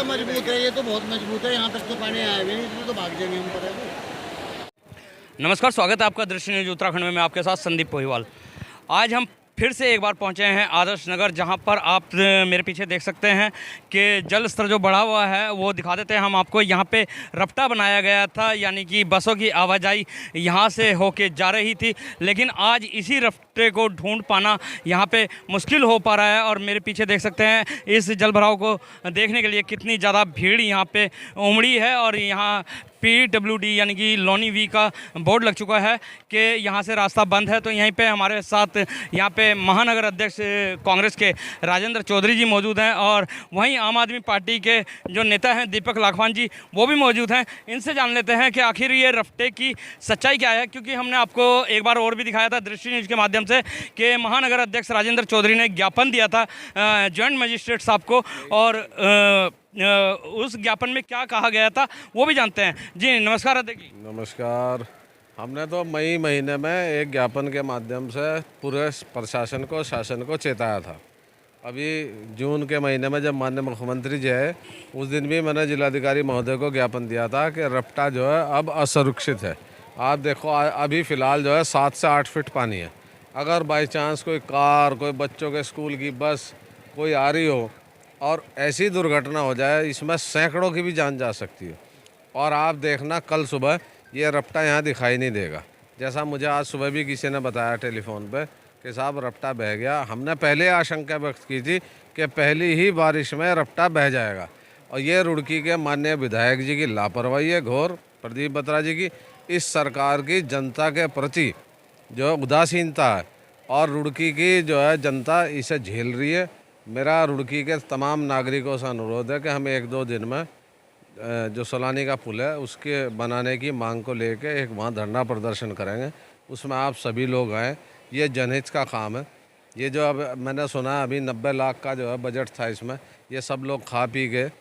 पूरा मजबूत है, ये तो बहुत मजबूत है। यहाँ तक तो पानी आया भी नहीं, इसमें तो भाग जाएंगे हम पर। नमस्कार, स्वागत है आपका दृश्य न्यूज उत्तराखंड में। मैं आपके साथ संदीप पोहीवाल। आज हम फिर से एक बार पहुंचे हैं आदर्श नगर, जहां पर आप मेरे पीछे देख सकते हैं कि जल स्तर जो बढ़ा हुआ है वो दिखा देते हैं हम आपको। यहां पे रपटा बनाया गया था, यानी कि बसों की आवाजाही यहां से होके जा रही थी, लेकिन आज इसी रपटे को ढूंढ पाना यहां पे मुश्किल हो पा रहा है। और मेरे पीछे देख सकते हैं इस जल भराव को देखने के लिए कितनी ज़्यादा भीड़ यहाँ पे उमड़ी है। और यहाँ PWD यानी कि लोनी वी का बोर्ड लग चुका है कि यहाँ से रास्ता बंद है। तो यहीं पे हमारे साथ यहाँ पे महानगर अध्यक्ष कांग्रेस के राजेंद्र चौधरी जी मौजूद हैं, और वहीं आम आदमी पार्टी के जो नेता हैं दीपक लाखवान जी, वो भी मौजूद हैं। इनसे जान लेते हैं कि आखिर ये रफ्ते की सच्चाई क्या है, क्योंकि हमने आपको एक बार और भी दिखाया था दृष्टि न्यूज़ के माध्यम से कि महानगर अध्यक्ष राजेंद्र चौधरी ने ज्ञापन दिया था जॉइंट मजिस्ट्रेट साहब को, और उस ज्ञापन में क्या कहा गया था वो भी जानते हैं। जी नमस्कार अध्यक्ष जी। नमस्कार। हमने तो मई महीने में एक ज्ञापन के माध्यम से पूरे प्रशासन को, शासन को चेताया था। अभी जून के महीने में जब माननीय मुख्यमंत्री जी है, उस दिन भी मैंने जिलाधिकारी महोदय को ज्ञापन दिया था कि रपटा जो है अब असुरक्षित है। आप देखो अभी फ़िलहाल जो है 7 से 8 फीट पानी है। अगर बाई चांस कोई कार, कोई बच्चों के स्कूल की बस कोई आ रही हो और ऐसी दुर्घटना हो जाए, इसमें सैकड़ों की भी जान जा सकती है। और आप देखना कल सुबह ये रपटा यहाँ दिखाई नहीं देगा। जैसा मुझे आज सुबह भी किसी ने बताया टेलीफोन पे कि साहब रपटा बह गया। हमने पहले आशंका व्यक्त की थी कि पहली ही बारिश में रपटा बह जाएगा, और ये रुड़की के माननीय विधायक जी की लापरवाही है घोर, प्रदीप बत्रा जी की, इस सरकार की जनता के प्रति जो उदासीनता है, और रुड़की की जो है जनता इसे झेल रही है। मेरा रुड़की के तमाम नागरिकों से अनुरोध है कि हम 1-2 दिन में जो सोलानी का पुल है उसके बनाने की मांग को लेके एक वहाँ धरना प्रदर्शन करेंगे। उसमें आप सभी लोग आएँ। ये जनहित का काम है। ये जो अब मैंने सुना अभी 90 लाख का जो है बजट था, इसमें ये सब लोग खा पी गए।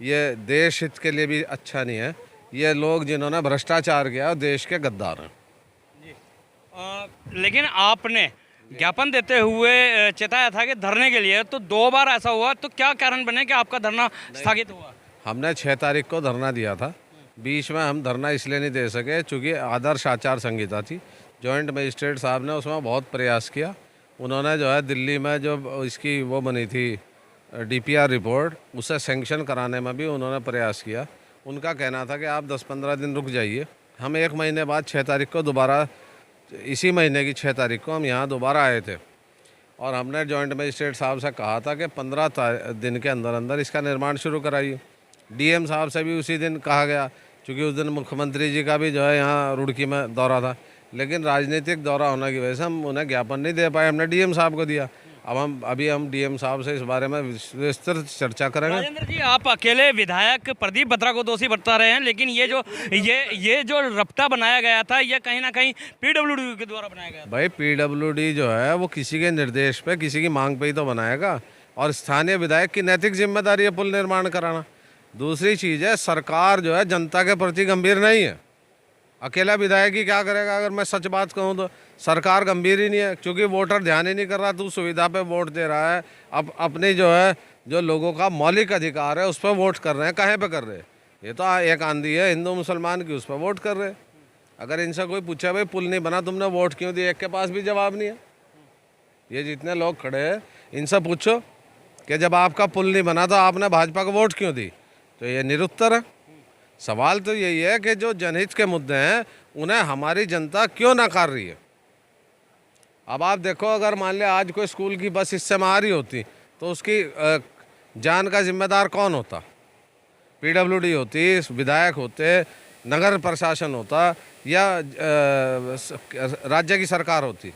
ये देश हित के लिए भी अच्छा नहीं है। ये लोग जिन्होंने भ्रष्टाचार किया देश के गद्दार हैं। लेकिन आपने ज्ञापन देते हुए चेताया था कि धरने के लिए, तो 2 बार ऐसा हुआ, तो क्या कारण बने कि आपका धरना स्थगित हुआ? हमने 6 तारीख को धरना दिया था। बीच में हम धरना इसलिए नहीं दे सके चूँकि आदर्श आचार संहिता थी। जॉइंट मजिस्ट्रेट साहब ने उसमें बहुत प्रयास किया। उन्होंने जो है दिल्ली में जो इसकी वो बनी थी DPR रिपोर्ट, उसे सैंक्शन कराने में भी उन्होंने प्रयास किया। उनका कहना था कि आप 10-15 दिन रुक जाइए। हम 1 महीने बाद 6 तारीख को दोबारा, इसी महीने की 6 तारीख को हम यहाँ दोबारा आए थे, और हमने जॉइंट मजिस्ट्रेट साहब से कहा था कि 15 दिन के अंदर अंदर इसका निर्माण शुरू कराइए। DM साहब से भी उसी दिन कहा गया, क्योंकि उस दिन मुख्यमंत्री जी का भी जो है यहाँ रुड़की में दौरा था। लेकिन राजनीतिक दौरा होने की वजह से हम उन्हें ज्ञापन नहीं दे पाए। हमने DM साहब को दिया। अब हम DM साहब से इस बारे में विस्तृत चर्चा करेंगे। राजेंद्र जी, आप अकेले विधायक प्रदीप बत्रा को दोषी बता रहे हैं, लेकिन ये जो रपटा बनाया गया था, ये कहीं ना कहीं PWD के द्वारा बनाया गया था। भाई PWD जो है वो किसी के निर्देश पे, किसी की मांग पे ही तो बनाएगा, और स्थानीय विधायक की नैतिक जिम्मेदारी है पुल निर्माण कराना। दूसरी चीज़ है, सरकार जो है जनता के प्रति गंभीर नहीं है। अकेला विधायक ही क्या करेगा? अगर मैं सच बात कहूँ तो सरकार गंभीर ही नहीं है, क्योंकि वोटर ध्यान ही नहीं कर रहा। तू सुविधा पे वोट दे रहा है, अब अपने जो है जो लोगों का मौलिक अधिकार है उस पर वोट कर रहे हैं। कहाँ पे कर रहे हैं? ये तो एक आंधी है हिंदू मुसलमान की, उस पर वोट कर रहे हैं। अगर इनसे कोई पूछे भाई पुल नहीं बना, तुमने वोट क्यों दिया, एक के पास भी जवाब नहीं है। ये जितने लोग खड़े हैं इनसे पूछो कि जब आपका पुल नहीं बना तो आपने भाजपा को वोट क्यों दी, तो ये निरुत्तर है। सवाल तो यही है कि जो जनहित के मुद्दे हैं उन्हें हमारी जनता क्यों नकार रही है। अब आप देखो, अगर मान लिया आज कोई स्कूल की बस इससे में आ रही होती तो उसकी जान का जिम्मेदार कौन होता? PWD होती, विधायक होते, नगर प्रशासन होता, या राज्य की सरकार होती।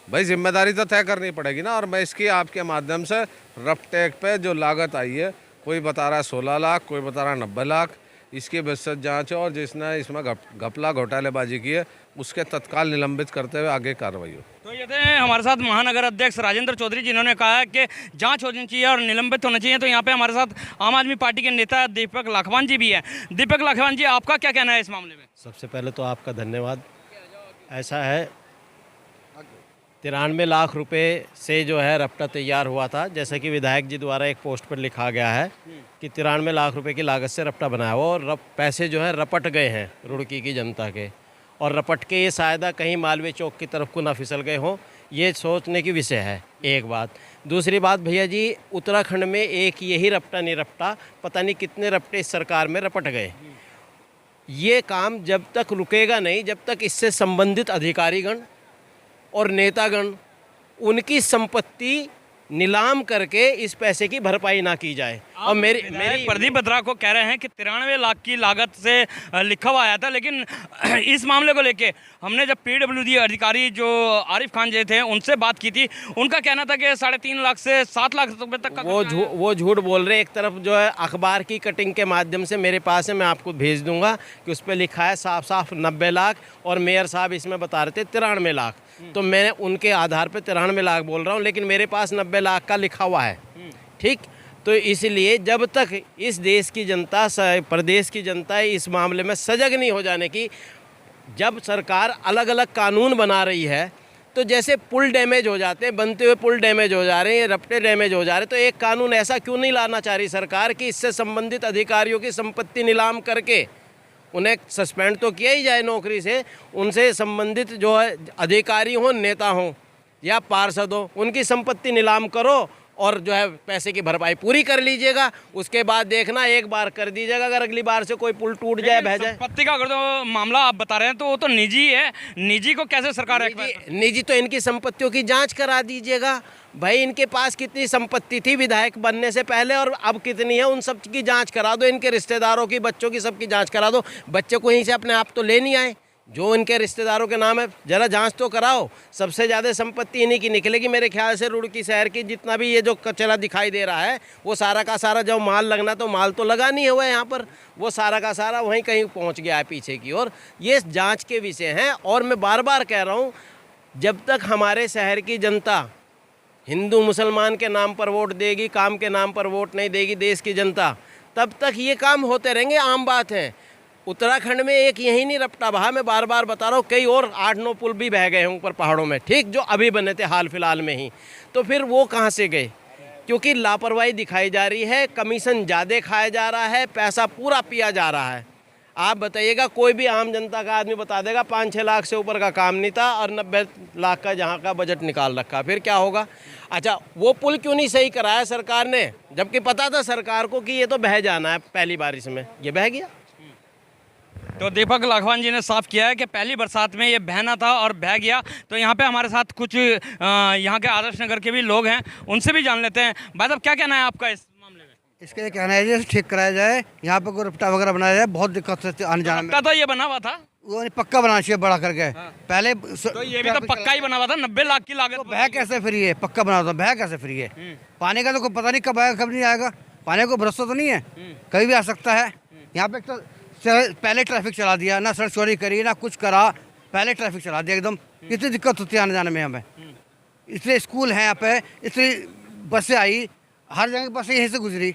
भाई जिम्मेदारी तो तय करनी पड़ेगी ना। और मैं इसकी आपके माध्यम से रपटेक पे जो लागत आई है, कोई बता रहा है 16 लाख, कोई बता रहा है 90 लाख, इसकी विस्तृत जांच है, और जिसने इसमें घपला घोटालेबाजी की है उसके तत्काल निलंबित करते हुए आगे कार्रवाई हो। तो ये थे हमारे साथ महानगर अध्यक्ष राजेंद्र चौधरी, जिन्होंने कहा है कि जांच होनी चाहिए और निलंबित होना चाहिए। तो यहाँ पे हमारे साथ आम आदमी पार्टी के नेता दीपक लाखवान जी भी हैं। दीपक लाखवान जी, आपका क्या कहना है इस मामले में? सबसे पहले तो आपका धन्यवाद। ऐसा है 93 लाख रुपए से जो है रपटा तैयार हुआ था, जैसा कि विधायक जी द्वारा एक पोस्ट पर लिखा गया है कि 93 लाख रुपए की लागत से रपटा बनाया हुआ और पैसे जो है रपट गए हैं रुड़की की जनता के, और रपट के ये शायद कहीं मालवीय चौक की तरफ को ना फिसल गए हों, ये सोचने की विषय है। एक बात। दूसरी बात भैया जी, उत्तराखंड में एक यही रपटा नहीं रपटा, पता नहीं कितने रपटे इस सरकार में रपट गए। ये काम जब तक रुकेगा नहीं, जब तक इससे संबंधित अधिकारीगण और नेतागण उनकी संपत्ति नीलाम करके इस पैसे की भरपाई ना की जाए। और मेरी प्रदीप बत्रा को कह रहे हैं कि 93 लाख की लागत से लिखा हुआ आया था, लेकिन इस मामले को लेके हमने जब PWD अधिकारी जो आरिफ खान जी थे उनसे बात की थी, उनका कहना था कि 3.5 लाख से 7 लाख रुपए तक का वो झूठ बोल रहे। एक तरफ जो है अखबार की कटिंग के माध्यम से मेरे पास है, मैं आपको भेज दूंगा कि उस पर लिखा है साफ साफ 90 लाख और मेयर साहब इसमें बता रहे थे 93 लाख। तो मैं उनके आधार पर 93 लाख बोल रहा हूँ, लेकिन मेरे पास 90 लाख का लिखा हुआ है। ठीक, तो इसलिए जब तक इस देश की जनता, प्रदेश की जनता इस मामले में सजग नहीं हो जाने की, जब सरकार अलग अलग कानून बना रही है, तो जैसे पुल डैमेज हो जाते हैं, बनते हुए पुल डैमेज हो जा रहे हैं, रपटे डैमेज हो जा रहे हैं, तो एक कानून ऐसा क्यों नहीं लाना चाह रही सरकार कि इससे संबंधित अधिकारियों की संपत्ति नीलाम करके उन्हें सस्पेंड तो किया ही जाए नौकरी से, उनसे संबंधित जो है अधिकारी हों, नेता हों या पार्षद हो, उनकी संपत्ति नीलाम करो और जो है पैसे की भरपाई पूरी कर लीजिएगा। उसके बाद देखना, एक बार कर दीजिएगा, अगर अगली बार से कोई पुल टूट जाए, बह जाए। संपत्ति का अगर तो मामला आप बता रहे हैं तो वो तो निजी है, निजी को कैसे सरकार निजी तो इनकी संपत्तियों की जांच करा दीजिएगा। भाई इनके पास कितनी संपत्ति थी विधायक बनने से पहले और अब कितनी है, उन सब की जांच करा दो। इनके रिश्तेदारों की, बच्चों की, सबकी जांच करा दो। बच्चे को यहीं से अपने आप तो ले नहीं आए, जो इनके रिश्तेदारों के नाम है, जरा जांच तो कराओ। सबसे ज़्यादा संपत्ति इन्हीं की निकलेगी मेरे ख्याल से। रुड़की शहर की जितना भी ये जो कचरा दिखाई दे रहा है, वो सारा का सारा जो माल लगना, तो माल तो लगा नहीं हुआ है यहाँ पर, वो सारा का सारा वहीं कहीं पहुँच गया है पीछे की ओर। ये जाँच के विषय हैं। और मैं बार बार कह रहा हूँ, जब तक हमारे शहर की जनता हिंदू मुसलमान के नाम पर वोट देगी, काम के नाम पर वोट नहीं देगी देश की जनता, तब तक ये काम होते रहेंगे, आम बात है। उत्तराखंड में एक यही नहीं रपटा बहा, मैं बार बार बता रहा हूँ, कई और 8-9 पुल भी बह गए हैं ऊपर पहाड़ों में, ठीक, जो अभी बने थे हाल फिलहाल में ही। तो फिर वो कहाँ से गए? क्योंकि लापरवाही दिखाई जा रही है, कमीशन ज़्यादा खाया जा रहा है, पैसा पूरा पिया जा रहा है। आप बताइएगा, कोई भी आम जनता का आदमी बता देगा 5-6 लाख से ऊपर का काम नहीं था और 90 लाख का जहाँ का बजट निकाल रखा, फिर क्या होगा? अच्छा, वो पुल क्यों नहीं सही कराया सरकार ने, जबकि पता था सरकार को कि ये तो बह जाना है पहली बारिश में, ये बह गया। तो दीपक लाखवान जी ने साफ किया है कि पहली बरसात में ये बहना था और बह गया। तो यहाँ पे हमारे साथ कुछ यहाँ के आदर्श नगर के भी लोग हैं, उनसे भी जान लेते हैं। भाई साहब, क्या कहना है आपका इस मामले में? इसका ये कहना है जी ठीक कराया जाए, यहाँ पे कोई रपटा वगैरह बनाया जाए, बहुत दिक्कत से आने जाने में। तो ये बना हुआ था, वो पक्का बनाना चाहिए बड़ा करके। पहले तो ये भी तो पक्का ही बना हुआ था, 90 लाख की लागत। तो बह कैसे फ्री है? पक्का बना था, बह कैसे फ्री है? पानी का तो कोई पता नहीं कब आएगा कब नहीं आएगा, पानी को भरोसा तो नहीं है, कभी भी आ सकता है। यहाँ पे तो पहले ट्रैफिक चला दिया, ना सड़क चोरी करी ना कुछ करा, पहले ट्रैफिक चला दिया एकदम। कितनी दिक्कत होती है आने जाने में हमें। इसलिए स्कूल है यहाँ पे, इसलिए बसें आई, हर जगह बसें यहीं से गुजरी।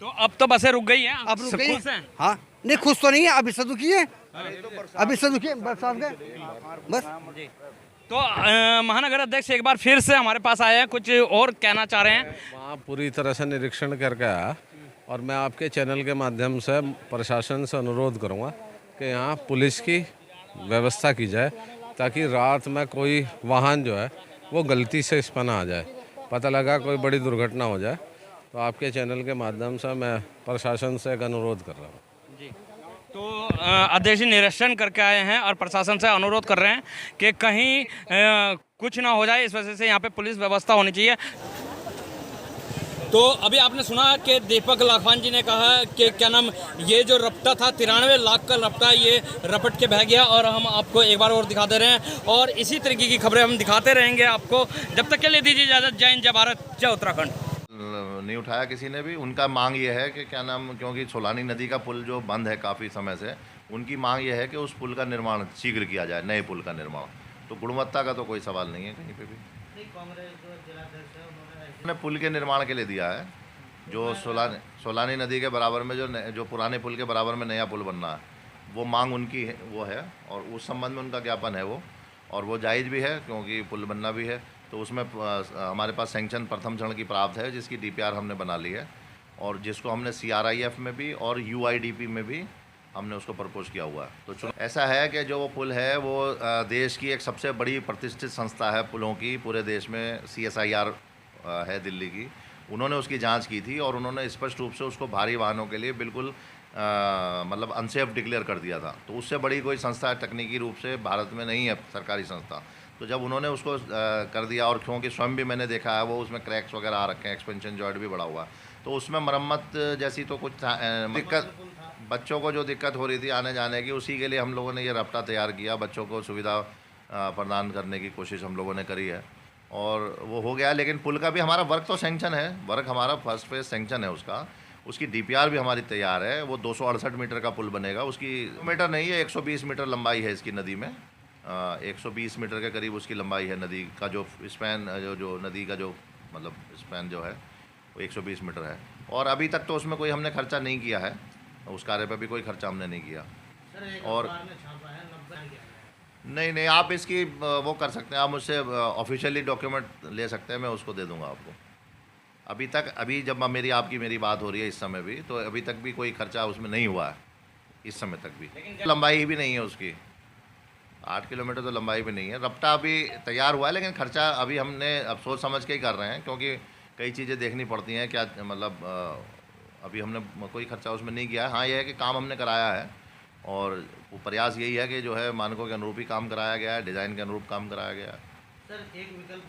तो अब तो बसें रुक गई हैं, अब रुक गई हैं। हाँ, नहीं खुश तो नहीं है, अभी से दुखी है, अभी से दुखी है, बरसात गए बस। तो महानगर अध्यक्ष एक बार फिर से हमारे पास आए हैं, कुछ और कहना चाह रहे हैं। वहाँ पूरी तरह से निरीक्षण करके आया और मैं आपके चैनल के माध्यम से प्रशासन से अनुरोध करूँगा कि यहाँ पुलिस की व्यवस्था की जाए, ताकि रात में कोई वाहन जो है वो गलती से इस पर ना आ जाए, पता लगा कोई बड़ी दुर्घटना हो जाए। तो आपके चैनल के माध्यम से मैं प्रशासन से एक अनुरोध कर रहा हूँ जी। तो अध्यक्ष जी निरीक्षण करके आए हैं और प्रशासन से अनुरोध कर रहे हैं कि कहीं कुछ ना हो जाए, इस वजह से यहाँ पे पुलिस व्यवस्था होनी चाहिए। तो अभी आपने सुना कि दीपक लाखवान जी ने कहा कि क्या नाम, ये जो रपटा था 93 लाख का रपटा, ये रपट के बह गया। और हम आपको एक बार और दिखा दे रहे हैं और इसी तरीके की खबरें हम दिखाते रहेंगे आपको। जब तक के लिए दीजिए इजाज़त। जय हिंद, जय भारत, जय उत्तराखंड। नहीं उठाया किसी ने भी। उनका मांग ये है कि क्या नाम, क्योंकि सोलानी नदी का पुल जो बंद है काफ़ी समय से, उनकी मांग ये है कि उस पुल का निर्माण शीघ्र किया जाए, नए पुल का निर्माण। तो गुणवत्ता का तो कोई सवाल नहीं है कहीं पे भी। उन्होंने पुल के निर्माण के लिए दिया है, जो सोलानी नदी के बराबर में जो पुराने पुल के बराबर में नया पुल बनना है, वो मांग उनकी है, वो है। और उस संबंध में उनका ज्ञापन है वो। और वो जायज़ भी है क्योंकि पुल बनना भी है। तो उसमें हमारे पास सैंक्शन प्रथम चरण की प्राप्त है, जिसकी DPR हमने बना ली है और जिसको हमने CRIF में भी और UIDP में भी हमने उसको प्रपोज किया हुआ है। तो ऐसा है कि जो वो पुल है वो देश की एक सबसे बड़ी प्रतिष्ठित संस्था है पुलों की पूरे देश में, CSIR है दिल्ली की। उन्होंने उसकी जांच की थी और उन्होंने स्पष्ट रूप से उसको भारी वाहनों के लिए बिल्कुल मतलब अनसेफ डिक्लेयर कर दिया था। तो उससे बड़ी कोई संस्था तकनीकी रूप से भारत में नहीं है, सरकारी संस्था। तो जब उन्होंने उसको कर दिया, और क्योंकि स्वयं भी मैंने देखा है, वो उसमें क्रैक्स वगैरह आ रखे हैं, एक्सपेंशन जॉइंट भी बड़ा हुआ है, तो उसमें मरम्मत जैसी तो कुछ दिक्कत, बच्चों को जो दिक्कत हो रही थी आने जाने की, उसी के लिए हम लोगों ने ये रफ्ता तैयार किया। बच्चों को सुविधा प्रदान करने की कोशिश हम लोगों ने करी है और वो हो गया। लेकिन पुल का भी हमारा वर्क तो सैंक्शन है, वर्क हमारा फर्स्ट फेज सैंक्शन है उसका, उसकी DPR भी हमारी तैयार है। वो 268 मीटर का पुल बनेगा, उसकी मीटर नहीं है, 120 मीटर लंबाई है इसकी नदी में। 120 मीटर के करीब उसकी लंबाई है नदी का, जो स्पैन जो नदी का जो मतलब स्पैन जो है वो 120 मीटर है। और अभी तक तो उसमें कोई हमने खर्चा नहीं किया है, उस कार्य पर भी कोई खर्चा हमने नहीं किया। और नहीं, आप इसकी वो कर सकते हैं, आप मुझसे ऑफिशियली डॉक्यूमेंट ले सकते हैं, मैं उसको दे दूंगा आपको। अभी जब मेरी बात हो रही है इस समय भी, तो अभी तक भी कोई खर्चा उसमें नहीं हुआ है, इस समय तक भी। लंबाई भी नहीं है उसकी, 8 किलोमीटर तो लंबाई भी नहीं है। रफ्ता अभी तैयार हुआ है, लेकिन खर्चा अभी हमने अब सोच समझ के ही कर रहे हैं, क्योंकि कई चीज़ें देखनी पड़ती हैं। क्या मतलब अभी हमने कोई खर्चा उसमें नहीं किया है। हाँ, यह है कि काम हमने कराया है और वो प्रयास यही है कि जो है मानकों के अनुरूप ही काम कराया गया है, डिज़ाइन के अनुरूप काम कराया गया है। सर, एक विकल्प